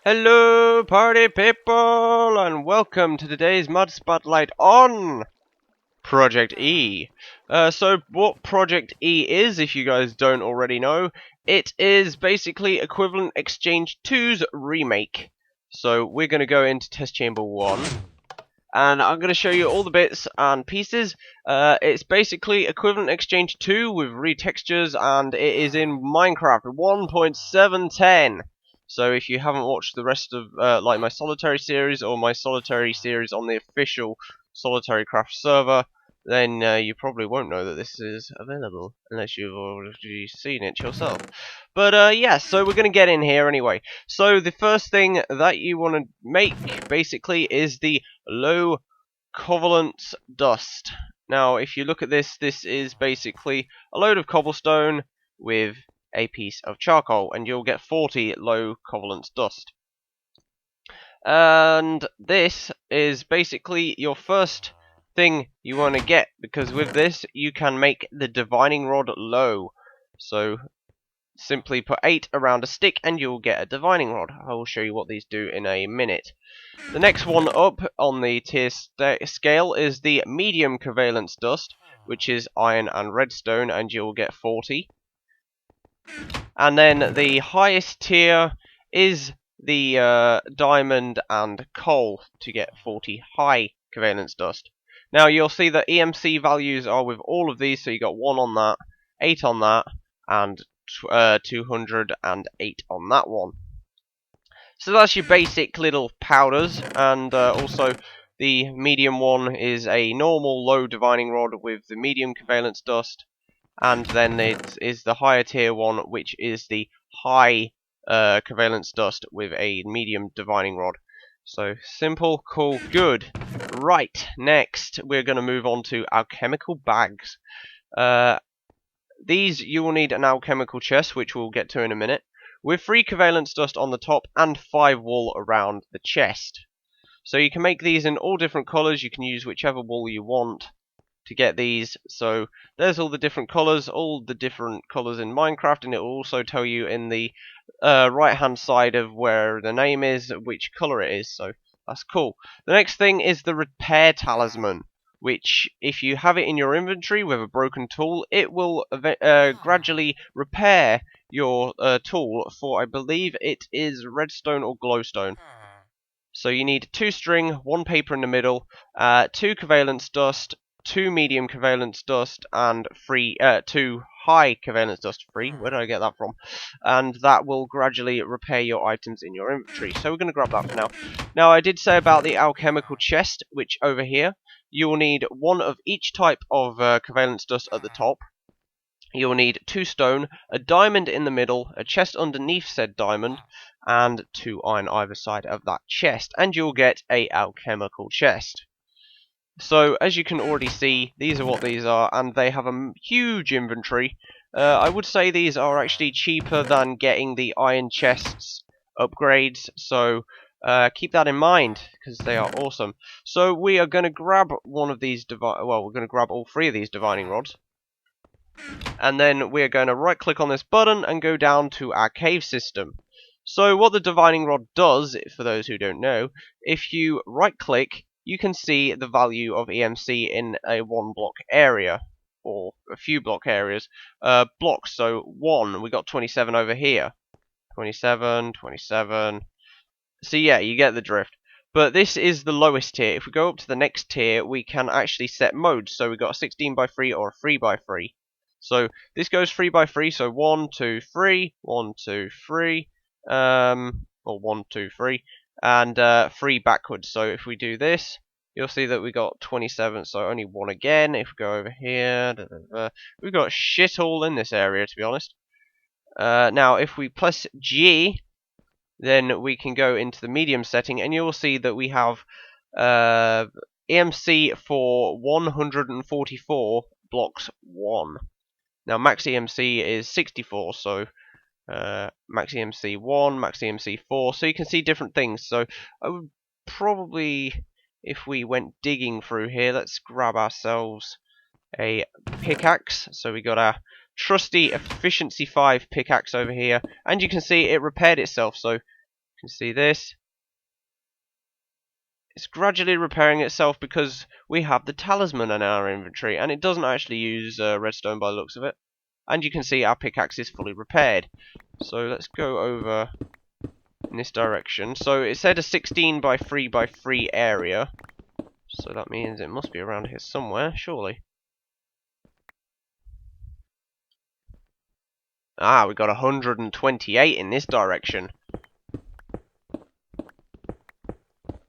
Hello, party people, and welcome to today's Mod Spotlight on ProjectE. So what ProjectE is, if you guys don't already know, it is basically equivalent Exchange 2's remake. So we're going to go into test chamber 1, and I'm going to show you all the bits and pieces. It's basically equivalent Exchange 2 with retextures, and it is in Minecraft 1.710. So if you haven't watched the rest of like my solitary series or my solitary series on the official Solitary Craft server, then you probably won't know that this is available unless you've already seen it yourself. But yeah, so we're going to get in here anyway. So the first thing that you want to make basically is the low Covalence dust. Now if you look at this, this is basically a load of cobblestone with a piece of charcoal, and you'll get 40 low Covalence dust. And this is basically your first thing you want to get, because with this you can make the divining rod low. So simply put 8 around a stick and you'll get a divining rod. I will show you what these do in a minute. The next one up on the tier scale is the medium Covalence dust, which is iron and redstone, and you'll get 40. And then the highest tier is the diamond and coal to get 40 high Covalence dust. Now you'll see that EMC values are with all of these, so you got 1 on that, 8 on that, and 208 on that one. So that's your basic little powders, and also the medium one is a normal low divining rod with the medium Covalence dust, and then it is the higher tier one, which is the high Covalence dust with a medium divining rod. So simple, cool, good. Right, next we're going to move on to alchemical bags. These you will need an alchemical chest, which we'll get to in a minute, with 3 Covalence dust on the top and 5 wool around the chest. So you can make these in all different colours. You can use whichever wool you want to get these. So there's all the different colours, in Minecraft, and it will also tell you in the right hand side of where the name is which colour it is. So that's cool. The next thing is the repair talisman, which if you have it in your inventory with a broken tool, it will gradually repair your tool for, I believe it is redstone or glowstone. So you need 2 string, 1 paper in the middle, 2 Covalence dust, 2 medium Covalence dust, and 2 high Covalence dust. Free? Where did I get that from? And that will gradually repair your items in your inventory. So we're going to grab that for now. Now I did say about the alchemical chest, which over here, you will need 1 of each type of Covalence dust at the top. You will need 2 stone, a diamond in the middle, a chest underneath said diamond, and 2 iron either side of that chest, and you'll get a alchemical chest. So as you can already see, these are what these are, and they have a huge inventory. I would say these are actually cheaper than getting the iron chests upgrades, so keep that in mind, because they are awesome. So we are going to grab one of these we're going to grab all 3 of these divining rods. And then we're going to right click on this button and go down to our cave system. So what the divining rod does, for those who don't know, if you right click, you can see the value of EMC in a 1 block area, or a few block areas. Blocks, so 1, we got 27 over here. 27, 27. So yeah, you get the drift. But this is the lowest tier. If we go up to the next tier, we can actually set modes. So we got a 16x3 or a 3x3. So this goes 3x3, so 1, 2, 3, 1, 2, 3, or 1, 2, 3, and 3 backwards. So if we do this, you'll see that we got 27, so only 1 again. If we go over here, we've got shit all in this area, to be honest. Now, if we press G, then we can go into the medium setting, and you'll see that we have EMC for 144 blocks 1. Now max EMC is 64, so max EMC 1, max EMC 4, so you can see different things. So I would probably, if we went digging through here, let's grab ourselves a pickaxe. So we got our trusty efficiency 5 pickaxe over here, and you can see it repaired itself. So You can see this. It's gradually repairing itself because we have the Talisman in our inventory, and it doesn't actually use redstone by the looks of it. And you can see our pickaxe is fully repaired. So let's go over in this direction. So it said a 16 by 3 by 3 area. So that means it must be around here somewhere, surely. Ah, we got 128 in this direction.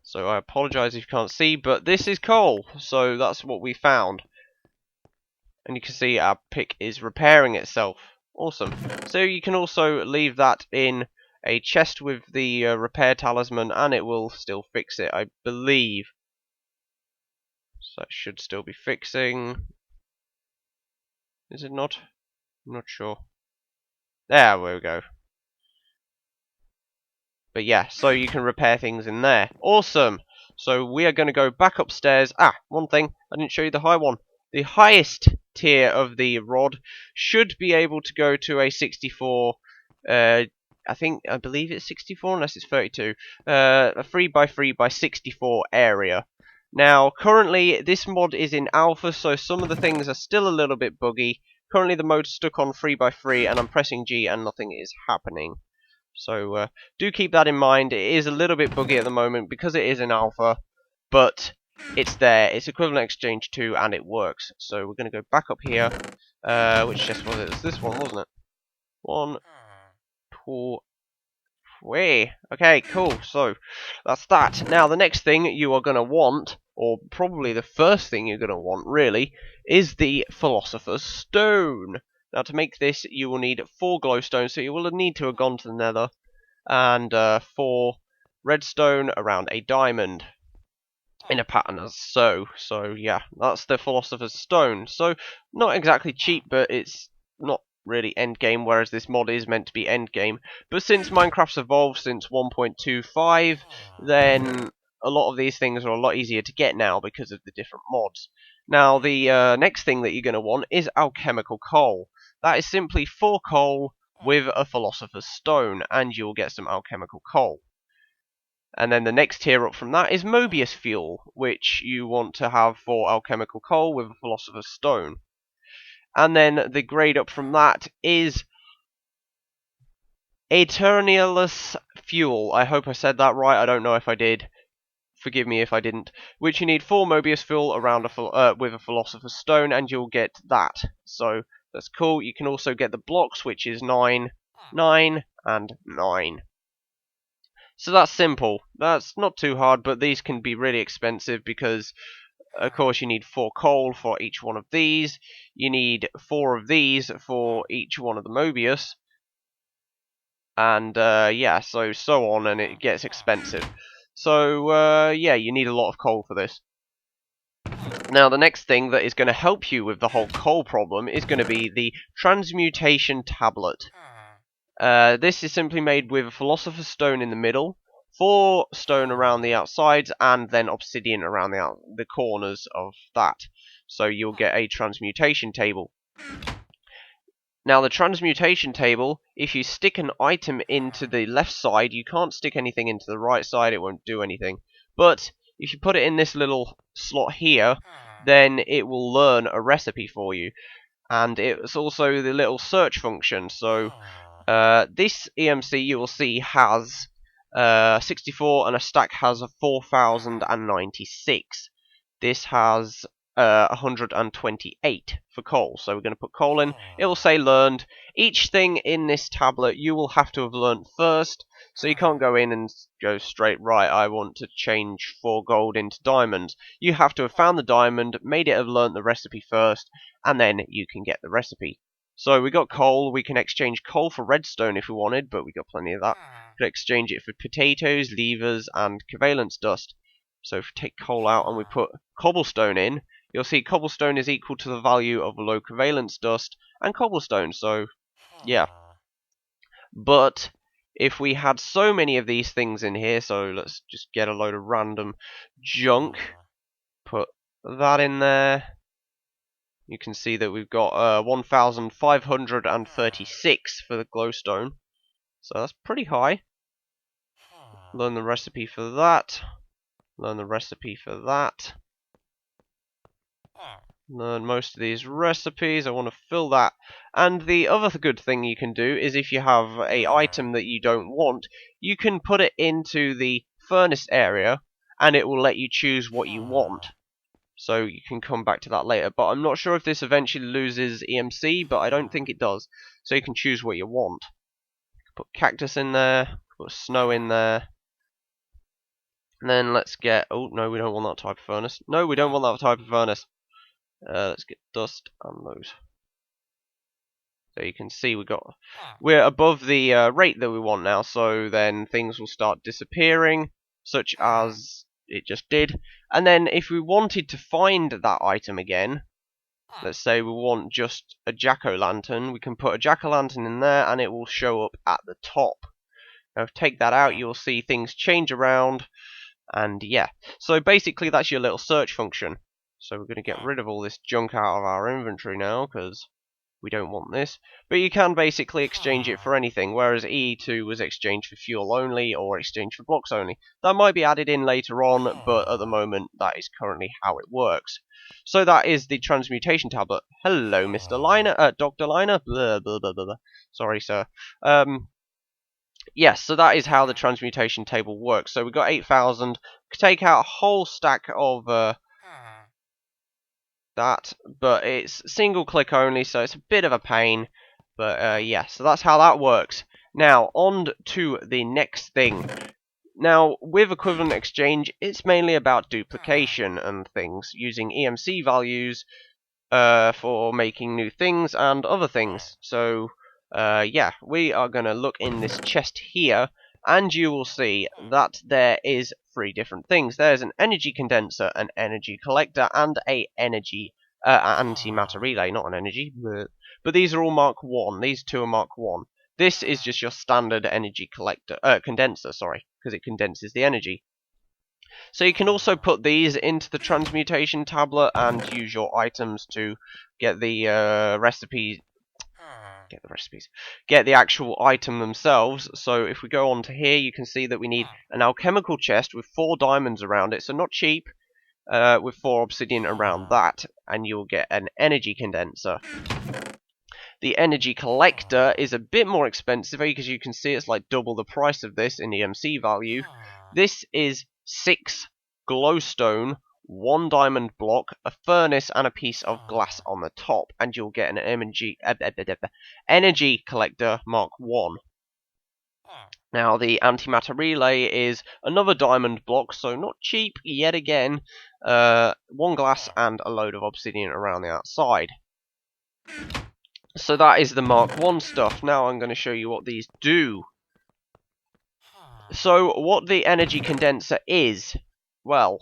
So I apologise if you can't see, but this is coal. So that's what we found. And you can see our pick is repairing itself. Awesome. So you can also leave that in a chest with the repair talisman, and it will still fix it, I believe. So that should still be fixing. Is it not? I'm not sure. There we go. But yeah, so you can repair things in there. Awesome! So we are going to go back upstairs. Ah, one thing, I didn't show you the high one. The highest tier of the rod should be able to go to a 64, I believe it's 64 unless it's 32, a 3 by 3 by 64 area. Now, currently this mod is in alpha, so some of the things are still a little bit buggy. Currently the mode's stuck on 3 by 3 and I'm pressing G and nothing is happening. So do keep that in mind. It is a little bit buggy at the moment because it is in alpha, but it's there. It's equivalent exchange 2 and it works. So we're going to go back up here. Which chest was it? It's this one, wasn't it? 1, 2, 3. Okay, cool. So that's that. Now the next thing you are going to want, or probably the first thing you're going to want really, is the Philosopher's Stone. Now to make this you will need 4 glowstones, so you will need to have gone to the nether, and 4 redstone around a diamond in a pattern as so. So yeah, that's the Philosopher's Stone. So not exactly cheap, but it's not really end game, whereas this mod is meant to be end game. But since Minecraft's evolved since 1.25, then a lot of these things are a lot easier to get now because of the different mods. Now the next thing that you're going to want is alchemical coal. That is simply 4 coal with a Philosopher's Stone, and you'll get some alchemical coal. And then the next tier up from that is Mobius Fuel, which you want to have for alchemical coal with a Philosopher's Stone. And then the grade up from that is Eternalus Fuel. I hope I said that right. I don't know if I did. Forgive me if I didn't. Which you need 4 Mobius Fuel around with a Philosopher's Stone, and you'll get that. So that's cool. You can also get the blocks, which is 9, 9, and 9. So that's simple. That's not too hard, but these can be really expensive because, of course, you need 4 coal for each one of these. You need 4 of these for each one of the Mobius. And, yeah, so on, and it gets expensive. So, yeah, you need a lot of coal for this. Now, the next thing that is going to help you with the whole coal problem is going to be the Transmutation Tablet. This is simply made with a Philosopher's Stone in the middle, 4 stone around the outsides, and then obsidian around the corners of that. So you'll get a transmutation table. Now the transmutation table, if you stick an item into the left side, you can't stick anything into the right side, it won't do anything. But if you put it in this little slot here, then it will learn a recipe for you. And it's also the little search function, so this EMC you will see has 64 and a stack has 4096. This has 128 for coal. So we're going to put coal in. It will say learned. Each thing in this tablet you will have to have learned first. So you can't go in and go straight, right, I want to change 4 gold into diamonds. You have to have found the diamond, made it have learnt the recipe first, and then you can get the recipe. So we got coal. We can exchange coal for redstone if we wanted, but we got plenty of that. We could exchange it for potatoes, levers, and covalence dust. So if we take coal out and we put cobblestone in, you'll see cobblestone is equal to the value of low covalence dust and cobblestone. So, yeah. But if we had so many of these things in here, so let's just get a load of random junk, put that in there. You can see that we've got 1,536 for the glowstone. So that's pretty high. Learn the recipe for that. Learn the recipe for that. Learn most of these recipes. I want to fill that. And the other good thing you can do is if you have a item that you don't want, you can put it into the furnace area and it will let you choose what you want. So you can come back to that later. But I'm not sure if this eventually loses EMC, but I don't think it does. So you can choose what you want. Put cactus in there, put snow in there. And then let's get... Oh, no, we don't want that type of furnace. No, we don't want that type of furnace. Let's get dust and those. So you can see we're above the rate that we want now, so then things will start disappearing, such as it just did. And then if we wanted to find that item again, let's say we want just a jack-o'-lantern, we can put a jack-o'-lantern in there and it will show up at the top. Now if you take that out, you'll see things change around, and yeah. So basically that's your little search function. So we're going to get rid of all this junk out of our inventory now, because we don't want this. But you can basically exchange it for anything, whereas EE2 was exchanged for fuel only, or exchanged for blocks only. That might be added in later on, but at the moment that is currently how it works. So that is the transmutation tablet. Hello, Mr. Liner, Dr. Liner. Blah, blah, blah, blah, blah. Sorry, sir. Yes, so that is how the transmutation table works. So we've got 8,000. Take out a whole stack of that, but it's single click only, so it's a bit of a pain. But yeah, so that's how that works. Now, on to the next thing. Now, with equivalent exchange, it's mainly about duplication and things, using EMC values for making new things and other things. So, yeah, we are going to look in this chest here, and you will see that there is 3 different things. There's an energy condenser, an energy collector, and a energy antimatter relay. Not an energy, but these are all Mark 1. These 2 are Mark 1. This is just your standard energy collector, condenser, sorry, because it condenses the energy. So you can also put these into the transmutation tablet and use your items to get the recipes. Get the actual item themselves. So if we go on to here, you can see that we need an alchemical chest with 4 diamonds around it, so not cheap, with 4 obsidian around that, and you'll get an energy condenser. The energy collector is a bit more expensive, because you can see it's like double the price of this in EMC value. This is 6 glowstone, 1 diamond block, a furnace, and a piece of glass on the top, and you'll get an energy collector Mark 1. Now, the Antimatter Relay is another diamond block, so not cheap yet again, 1 glass and a load of obsidian around the outside. So that is the Mark 1 stuff. Now I'm going to show you what these do. So what the energy condenser is, well,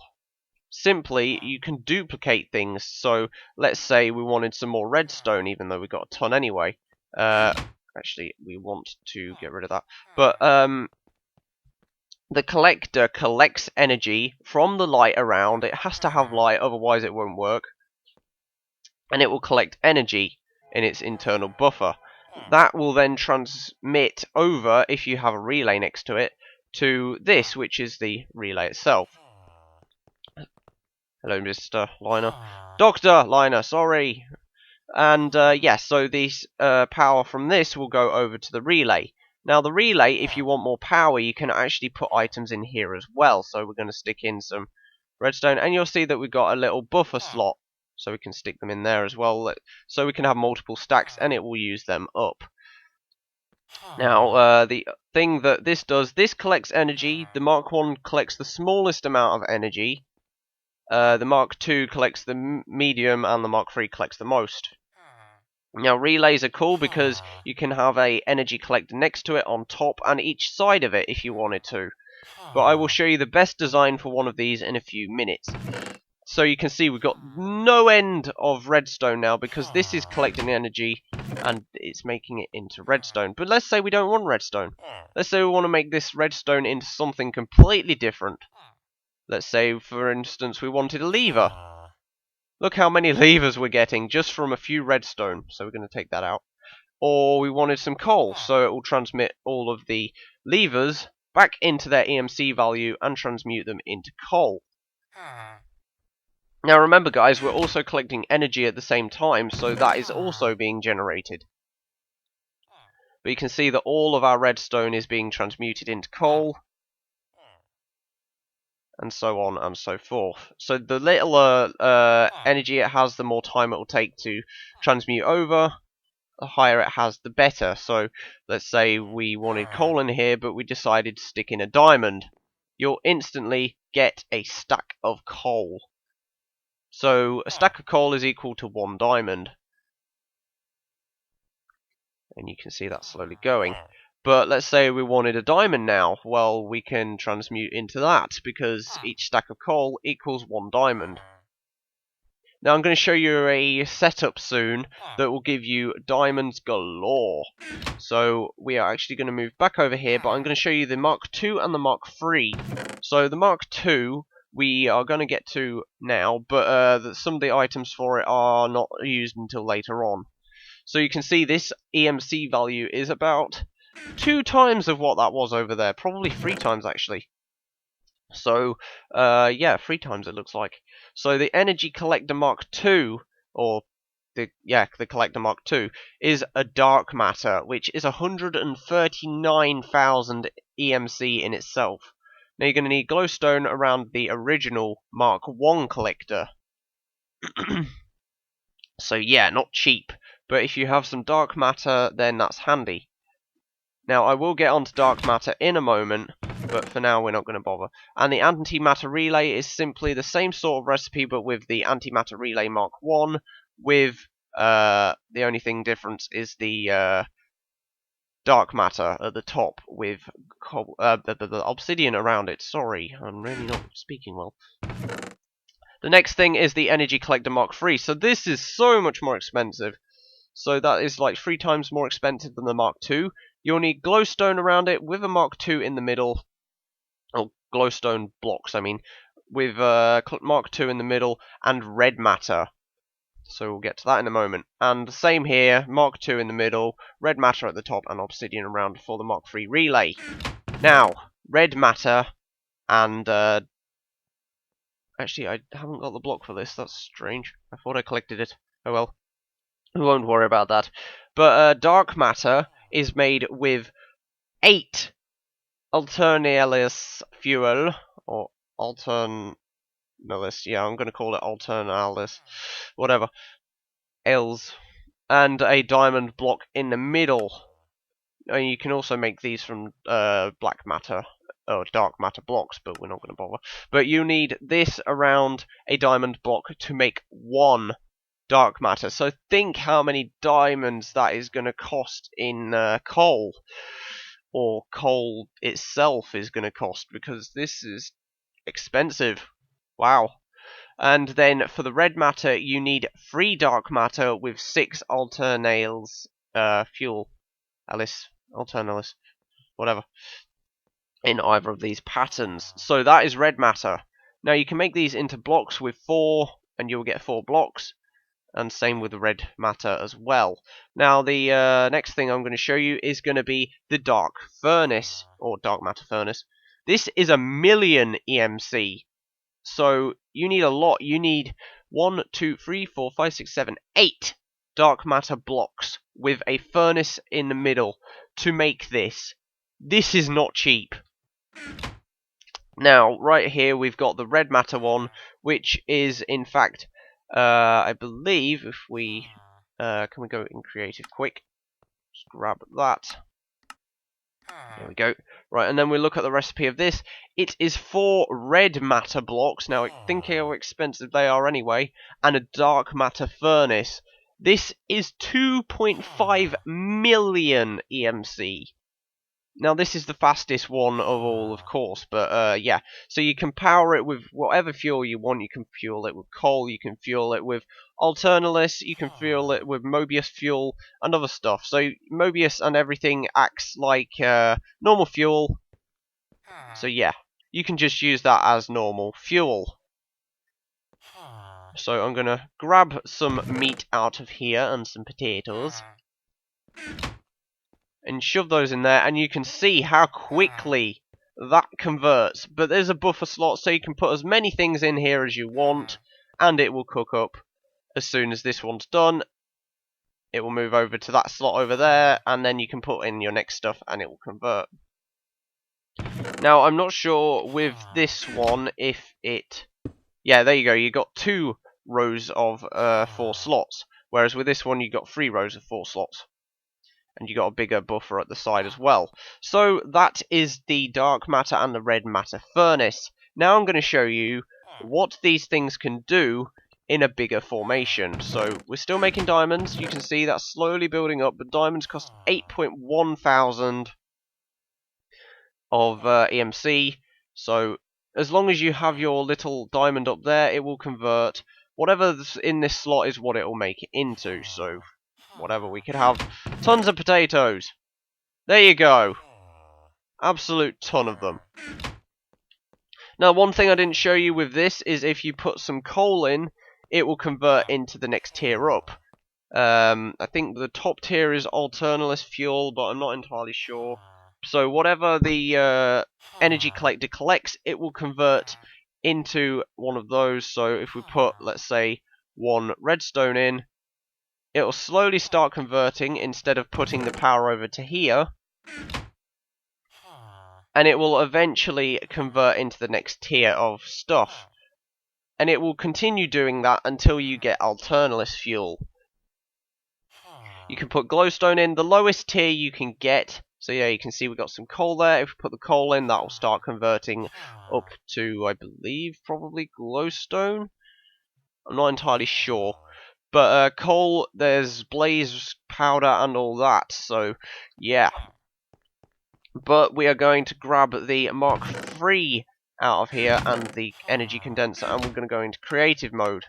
simply you can duplicate things. So let's say we wanted some more redstone, even though we got a ton anyway. Actually, we want to get rid of that. But the collector collects energy from the light around. It has to have light, otherwise it won't work. And it will collect energy in its internal buffer. That will then transmit over, if you have a relay next to it, to this, which is the relay itself. Hello, Mr. Liner. Dr. Liner, sorry. And yes, so this power from this will go over to the relay. Now the relay, if you want more power, you can actually put items in here as well. So we're going to stick in some redstone, and you'll see that we've got a little buffer slot. So we can stick them in there as well, so we can have multiple stacks and it will use them up. Now, the thing that this does, this collects energy. The Mark 1 collects the smallest amount of energy. The Mark 2 collects the medium, and the Mark 3 collects the most. Now, relays are cool because you can have a energy collector next to it, on top, and each side of it if you wanted to. But I will show you the best design for one of these in a few minutes. So you can see we've got no end of redstone now, because this is collecting energy and it's making it into redstone. But let's say we don't want redstone. Let's say we want to make this redstone into something completely different. Let's say, for instance, we wanted a lever. Look how many levers we're getting just from a few redstone. So we're going to take that out. Or we wanted some coal, so it will transmit all of the levers back into their EMC value and transmute them into coal. Now remember guys, we're also collecting energy at the same time, so that is also being generated. But you can see that all of our redstone is being transmuted into coal, and so on and so forth. So the little energy it has, the more time it will take to transmute over. The higher it has, the better. So let's say we wanted coal in here, but we decided to stick in a diamond. You'll instantly get a stack of coal. So a stack of coal is equal to 1 diamond. And you can see that slowly going. But let's say we wanted a diamond now. Well, we can transmute into that, because each stack of coal equals 1 diamond. Now I'm going to show you a setup soon that will give you diamonds galore. So we are actually going to move back over here, but I'm going to show you the Mark II and the Mark III. So the Mark II we are going to get to now, but some of the items for it are not used until later on. So you can see this EMC value is about 2 times of what that was over there, probably 3 times actually. So, yeah, 3 times it looks like. So the Energy Collector Mark II, or the Collector Mark II, is a dark matter, which is 139,000 EMC in itself. Now you're going to need glowstone around the original Mark I collector. So yeah, not cheap, but if you have some dark matter, then that's handy. Now, I will get onto dark matter in a moment, but for now we're not going to bother. And the Antimatter Relay is simply the same sort of recipe, but with the Antimatter Relay Mark I, with the only thing different is the dark matter at the top with the obsidian around it. Sorry, I'm really not speaking well. The next thing is the Energy Collector Mark III. So this is so much more expensive. So that is like 3 times more expensive than the Mark II. You'll need glowstone around it with a Mark II in the middle. Or glowstone blocks, I mean. With Mark II in the middle and red matter. So we'll get to that in a moment. And the same here, Mark II in the middle, red matter at the top, and obsidian around for the Mark III relay. Now, red matter and... actually, I haven't got the block for this. That's strange. I thought I collected it. Oh well. We won't worry about that. But dark matter is made with 8 Alternalis Fuel, or Alternalis, yeah, I'm going to call it Alternalis, whatever, Els, and a diamond block in the middle. And you can also make these from black matter, or dark matter blocks, but we're not going to bother. But you need this around a diamond block to make 1 dark matter. So think how many diamonds that is going to cost in coal, or coal itself is going to cost, because this is expensive. Wow. And then for the red matter, you need 3 dark matter with 6 alternales fuel, alternalis, whatever, in either of these patterns. So that is red matter. Now you can make these into blocks with 4, and you'll get 4 blocks. And same with the red matter as well. Now the next thing I'm going to show you is going to be the dark furnace, or dark matter furnace. This is 1,000,000 EMC. So you need a lot. You need 1, 2, 3, 4, 5, 6, 7, 8 dark matter blocks with a furnace in the middle to make this. This is not cheap. Now, right here we've got the red matter one, which is in fact... I believe if we can we go in creative quick, just grab that, there we go. Right, and then we look at the recipe of this. It is 4 red matter blocks, now think how expensive they are anyway, and a dark matter furnace. This is 2.5 million EMC. Now this is the fastest one of all, of course, but yeah. So you can power it with whatever fuel you want. You can fuel it with coal, you can fuel it with Alternalis, you can fuel it with Mobius Fuel, and other stuff. So Mobius and everything acts like normal fuel. So yeah, you can just use that as normal fuel. So I'm going to grab some meat out of here and some potatoes. And shove those in there, and you can see how quickly that converts. But there's a buffer slot, so you can put as many things in here as you want, and it will cook up. As soon as this one's done, it will move over to that slot over there, and then you can put in your next stuff and it will convert. Now, I'm not sure with this one if it... Yeah, there you go, you got 2 rows of 4 slots, whereas with this one you got 3 rows of 4 slots. And you got a bigger buffer at the side as well. So that is the dark matter and the red matter furnace. Now I'm going to show you what these things can do in a bigger formation. So we're still making diamonds. You can see that's slowly building up, but diamonds cost 8.1 thousand of EMC. So as long as you have your little diamond up there, it will convert. Whatever's in this slot is what it will make it into. So whatever, we could have tons of potatoes. There you go. Absolute ton of them. Now, one thing I didn't show you with this is if you put some coal in, it will convert into the next tier up. I think the top tier is Alchemical Fuel, but I'm not entirely sure. So whatever the energy collector collects, it will convert into one of those. So if we put, let's say, 1 redstone in, it will slowly start converting instead of putting the power over to here. And it will eventually convert into the next tier of stuff. And it will continue doing that until you get Alchemical Fuel. You can put glowstone in, the lowest tier you can get. So yeah, you can see we've got some coal there. If we put the coal in, that will start converting up to, I believe, probably glowstone. I'm not entirely sure. But coal, there's blaze powder and all that. So yeah. But we are going to grab the Mach 3 out of here and the energy condenser, and we're going to go into creative mode.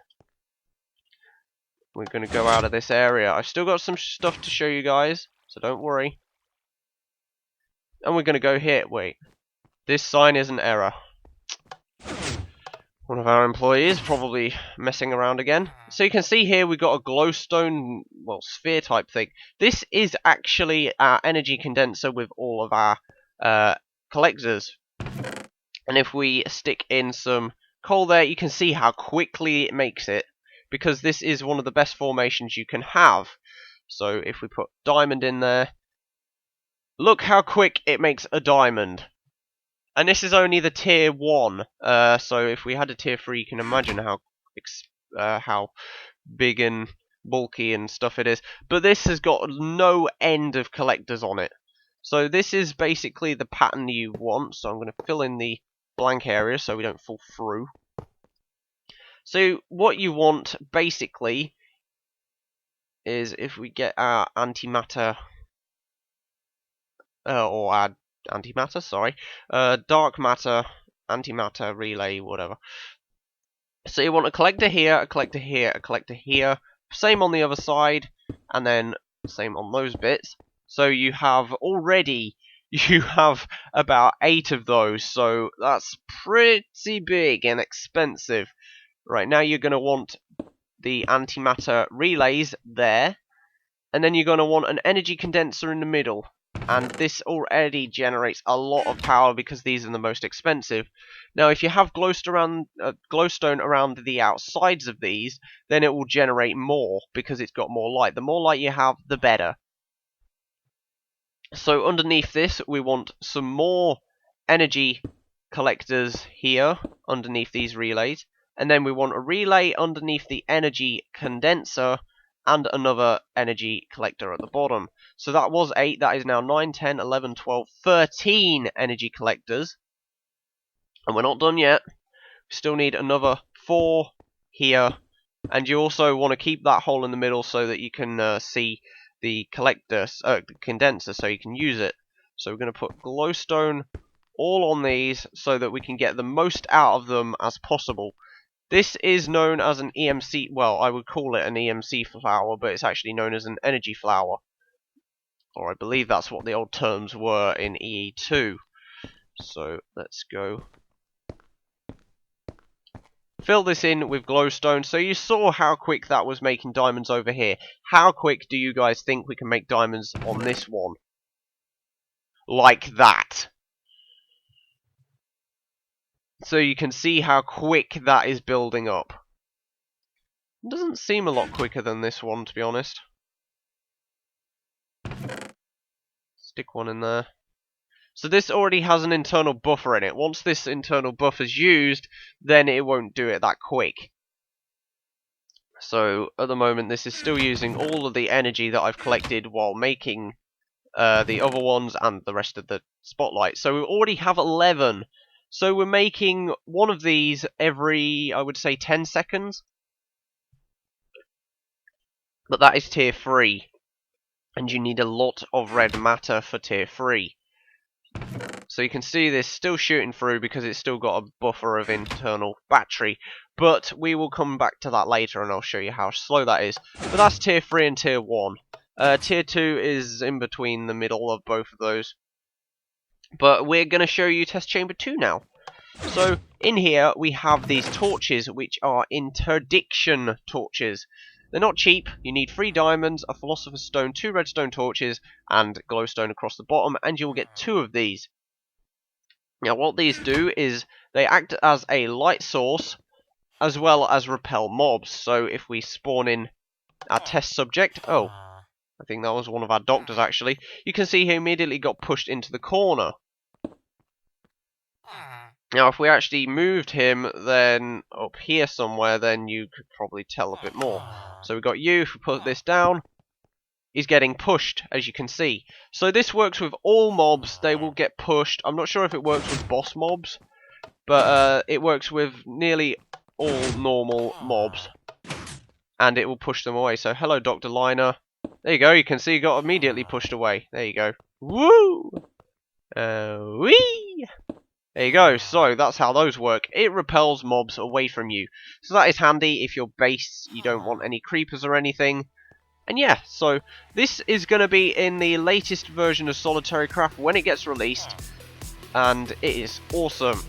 We're going to go out of this area. I've still got some stuff to show you guys, so don't worry. And we're going to go here. Wait. This sign is an error. One of our employees probably messing around again. So you can see here we've got a glowstone, well, sphere type thing. This is actually our energy condenser with all of our collectors. And if we stick in some coal there, you can see how quickly it makes it. Because this is one of the best formations you can have. So if we put diamond in there, look how quick it makes a diamond. And this is only the tier 1. So if we had a tier 3, you can imagine how big and bulky and stuff it is. But this has got no end of collectors on it. So this is basically the pattern you want. So I'm going to fill in the blank area so we don't fall through. So what you want basically is if we get our antimatter or our antimatter, sorry, dark matter, antimatter relay, whatever. So you want a collector here, a collector here, a collector here. Same on the other side, and then same on those bits. So you have about 8 of those. So that's pretty big and expensive. Right, now you're going to want the antimatter relays there, and then you're going to want an energy condenser in the middle. And this already generates a lot of power because these are the most expensive. Now, if you have glowstone around the outsides of these, then it will generate more because it's got more light. The more light you have, the better. So underneath this, we want some more energy collectors here underneath these relays. And then we want a relay underneath the energy condenser and another energy collector at the bottom. So that was 8, that is now 9, 10, 11, 12, 13 energy collectors. And we're not done yet. We still need another 4 here. And you also want to keep that hole in the middle so that you can see the the condenser, so you can use it. So we're going to put glowstone all on these so that we can get the most out of them as possible. This is known as an EMC, well, I would call it an EMC flower, but it's actually known as an energy flower. Or I believe that's what the old terms were in EE2. So let's go. Fill this in with glowstone. So you saw how quick that was making diamonds over here. How quick do you guys think we can make diamonds on this one? Like that. So you can see how quick that is building up. It doesn't seem a lot quicker than this one, to be honest. Stick one in there. So this already has an internal buffer in it. Once this internal buffer is used, then it won't do it that quick. So at the moment this is still using all of the energy that I've collected while making the other ones and the rest of the spotlights. So we already have 11. So we're making one of these every, I would say, 10 seconds. But that is tier 3. And you need a lot of red matter for tier 3. So you can see this still shooting through because it's still got a buffer of internal battery. But we will come back to that later and I'll show you how slow that is. But that's tier 3 and tier 1. Tier 2 is in between the middle of both of those. But we're going to show you test chamber 2 now. So in here we have these torches which are Interdiction Torches. They're not cheap. You need 3 diamonds, a Philosopher's Stone, 2 redstone torches, and glowstone across the bottom, and you'll get 2 of these. Now what these do is they act as a light source as well as repel mobs. So if we spawn in our test subject, oh, I think that was one of our doctors actually, you can see he immediately got pushed into the corner. Now if we actually moved him then up here somewhere, then you could probably tell a bit more. So we've got you, if we put this down, he's getting pushed, as you can see. So this works with all mobs, they will get pushed. I'm not sure if it works with boss mobs, but it works with nearly all normal mobs. And it will push them away. So hello Dr. Liner. There you go, you can see he got immediately pushed away. There you go. Woo! Whee! There you go, so that's how those work. It repels mobs away from you. So that is handy if your base, you don't want any creepers or anything. And yeah, so this is going to be in the latest version of Solitary Craft when it gets released. And it is awesome.